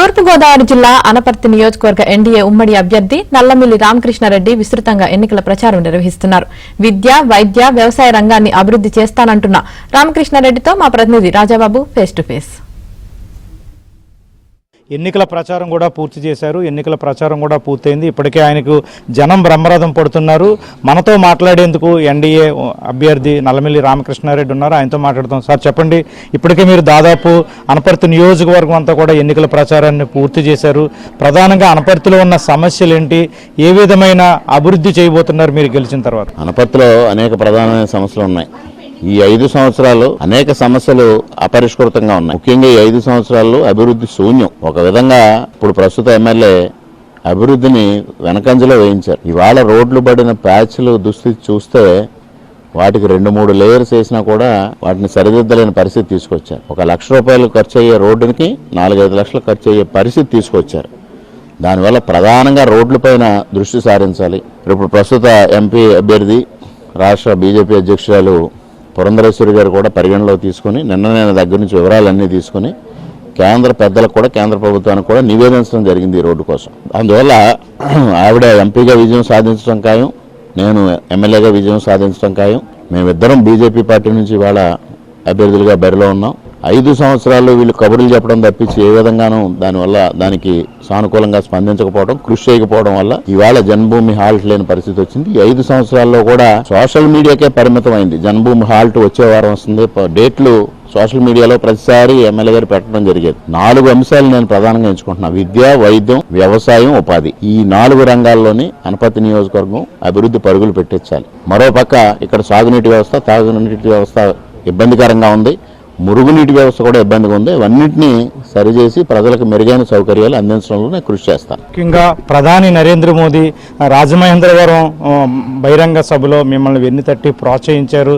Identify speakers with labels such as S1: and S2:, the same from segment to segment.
S1: తూర్పుగోదావరి జిల్లా అనపర్తి నియోజకవర్గ ఎన్డీఏ ఉమ్మడి అభ్యర్థి నల్లమిల్లి రామకృష్ణారెడ్డి విస్తృతంగా ఎన్నికల ప్రచారం నిర్వహిస్తున్నారు. విద్య, వైద్య, వ్యవసాయ రంగాన్ని అభివృద్ధి చేస్తానంటున్న రామకృష్ణారెడ్డితో మా ప్రతినిధి రాజాబాబు ఫేస్ టు ఫేస్.
S2: ఎన్నికల ప్రచారం కూడా పూర్తి చేశారు. ఎన్నికల ప్రచారం కూడా పూర్తయింది. ఇప్పటికే ఆయనకు జనం బ్రహ్మరథం పడుతున్నారు. మనతో మాట్లాడేందుకు ఎన్డీఏ అభ్యర్థి నల్లమిల్లి రామకృష్ణారెడ్డి ఉన్నారు. ఆయనతో మాట్లాడుతాం. సార్ చెప్పండి, ఇప్పటికే మీరు దాదాపు అనపర్తి నియోజకవర్గం అంతా కూడా ఎన్నికల ప్రచారాన్ని పూర్తి చేశారు. ప్రధానంగా అనపర్తిలో ఉన్న సమస్యలు ఏంటి, ఏ విధమైన అభివృద్ధి చేయబోతున్నారు మీరు గెలిచిన తర్వాత?
S3: అనపర్తిలో అనేక ప్రధానమైన సమస్యలు ఉన్నాయి. ఈ 5 సంవత్సరాలు అనేక సమస్యలు అపరిష్కృతంగా ఉన్నాయి. ముఖ్యంగా ఈ 5 సంవత్సరాలు అభివృద్ధి శూన్యం. ఒక విధంగా ఇప్పుడు ప్రస్తుత ఎమ్మెల్యే అభివృద్ధిని వెనకంజలో వేయించారు. ఇవాళ రోడ్లు పడిన ప్యాచ్లు దుస్థితి చూస్తే వాటికి 2-3 లేయర్స్ వేసినా కూడా వాటిని సరిదిద్దలేని పరిస్థితి తీసుకొచ్చారు. 1 లక్ష రూపాయలు ఖర్చు అయ్యే రోడ్డుకి 4-5 లక్షలు ఖర్చు అయ్యే పరిస్థితి తీసుకొచ్చారు. దానివల్ల ప్రధానంగా రోడ్లపైన దృష్టి సారించాలి. ఇప్పుడు ప్రస్తుత ఎంపీ అభ్యర్థి రాష్ట్ర బీజేపీ అధ్యక్షురాలు పురంధరేశ్వరి గారు కూడా పరిగణలో తీసుకుని నిన్న దగ్గర నుంచి వివరాలన్నీ తీసుకుని కేంద్ర పెద్దలకు కూడా కేంద్ర ప్రభుత్వానికి కూడా నివేదించడం జరిగింది ఈ రోడ్డు కోసం. అందువల్ల ఆవిడ ఎంపీగా విజయం సాధించడం ఖాయం, నేను ఎమ్మెల్యేగా విజయం సాధించడం ఖాయం. మేమిద్దరం బీజేపీ పార్టీ నుంచి ఇవాళ అభ్యర్థులుగా బరిలో ఉన్నాం. 5 సంవత్సరాలు వీళ్ళు కబుర్లు చెప్పడం తప్పించి ఏ విధంగానూ దానికి సానుకూలంగా స్పందించకపోవడం, కృషి చేయకపోవడం వల్ల ఇవాళ జన్మభూమి హాల్ట్ లేని పరిస్థితి వచ్చింది. ఈ 5 సంవత్సరాల్లో కూడా సోషల్ మీడియాకే పరిమితం అయింది. జన్మభూమి హాల్ట్ వచ్చే వారం వస్తుంది. డేట్లు సోషల్ మీడియాలో ప్రతిసారి ఎమ్మెల్యే గారు పెట్టడం జరిగేది. 4 అంశాలు నేను ప్రధానంగా ఎంచుకుంటున్నా: విద్య, వైద్యం, వ్యవసాయం, ఉపాధి. ఈ 4 రంగాల్లోని అనపర్తి నియోజకవర్గం అభివృద్ధి పరుగులు పెట్టించాలి. మరోపక్క ఇక్కడ సాగునీటి వ్యవస్థ, తాగునీటి వ్యవస్థ ఇబ్బందికరంగా ఉంది. మురుగునీటి వ్యవస్థ కూడా ఇబ్బందిగా ఉంది. ఇవన్నింటినీ సరిచేసి ప్రజలకు మెరుగైన సౌకర్యాలు అందించడంలో నేను కృషి చేస్తాను.
S2: ముఖ్యంగా ప్రధాని నరేంద్ర మోదీ రాజమహేంద్రవరం బహిరంగ సభలో మిమ్మల్ని వెన్నుతట్టి ప్రోత్సహించారు.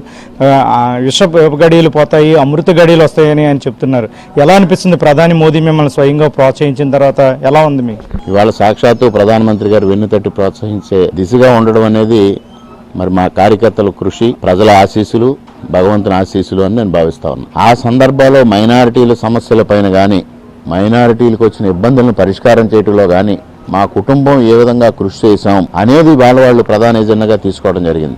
S2: విష గడియలు పోతాయి, అమృత గడియలు వస్తాయని ఆయన చెప్తున్నారు. ఎలా అనిపిస్తుంది ప్రధాని మోదీ మిమ్మల్ని స్వయంగా ప్రోత్సహించిన తర్వాత? ఎలా ఉంది మీకు? ఇవాళ
S3: సాక్షాత్తు ప్రధానమంత్రి గారు వెన్నుతట్టి ప్రోత్సహించే దిశగా ఉండడం అనేది మరి మా కార్యకర్తల కృషి, ప్రజల ఆశీస్సులు, భగవంతుని ఆశీస్సులు అని నేను భావిస్తా ఉన్నాను. ఆ సందర్భంలో మైనారిటీల సమస్యలపైన కానీ, మైనారిటీలకు వచ్చిన ఇబ్బందులను పరిష్కారం చేయడంలో కానీ మా కుటుంబం ఏ విధంగా కృషి చేశాం అనేది వాళ్ళు ప్రధాన ఎజెండాగా తీసుకోవడం జరిగింది.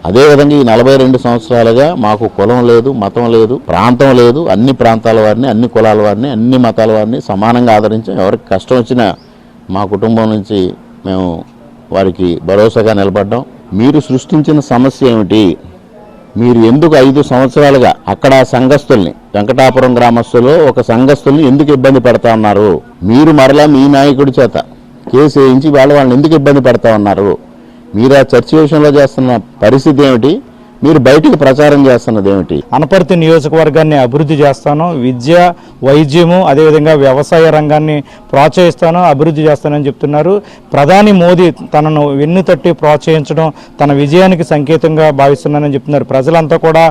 S3: అదేవిధంగా ఈ 42 సంవత్సరాలుగా మాకు కులం లేదు, మతం లేదు, ప్రాంతం లేదు. అన్ని ప్రాంతాల వారిని, అన్ని కులాల వారిని, అన్ని మతాల వారిని సమానంగా ఆదరించాం. ఎవరికి కష్టం వచ్చినా మా కుటుంబం నుంచి మేము వారికి భరోసాగా నిలబడ్డాం. మీరు సృష్టించిన సమస్య ఏమిటి? మీరు ఎందుకు 5 సంవత్సరాలుగా అక్కడ సంఘస్థుల్ని, వెంకటాపురం గ్రామస్తులు ఒక సంఘస్థుల్ని ఎందుకు ఇబ్బంది పెడతా ఉన్నారు? మీరు మరలా మీ నాయకుడి చేత కేసు వేయించి వాళ్ళని ఎందుకు ఇబ్బంది పెడతా ఉన్నారు? మీరు ఆ చర్చ విషయంలో చేస్తున్న పరిస్థితి ఏమిటి? మీరు బయటికి ప్రచారం చేస్తున్నది ఏమిటి?
S2: అనపర్తి నియోజకవర్గాన్ని అభివృద్ధి చేస్తాను, విద్య, వైద్యము, అదేవిధంగా వ్యవసాయ రంగాన్ని ప్రోత్సహిస్తాను, అభివృద్ధి చేస్తానని చెప్తున్నారు. ప్రధాని మోదీ తనను వెన్నుతట్టి ప్రోత్సహించడం తన విజయానికి సంకేతంగా భావిస్తున్నానని చెప్తున్నారు. ప్రజలంతా కూడా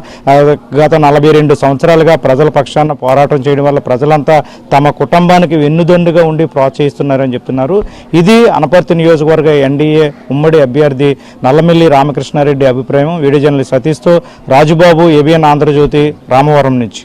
S2: గత 42 సంవత్సరాలుగా ప్రజల పక్షాన పోరాటం చేయడం వల్ల ప్రజలంతా తమ కుటుంబానికి వెన్నుదన్నుగా ఉండి ప్రోత్సహిస్తున్నారని చెప్తున్నారు. ఇది అనపర్తి నియోజకవర్గ ఎన్డీఏ ఉమ్మడి అభ్యర్థి నల్లమిల్లి రామకృష్ణారెడ్డి అభిప్రాయం. వీడియో జర్నలిస్ట్ సతీష్తో రాజుబాబు, ఏబిఎన్ ఆంధ్రజ్యోతి, రామవరం నుంచి.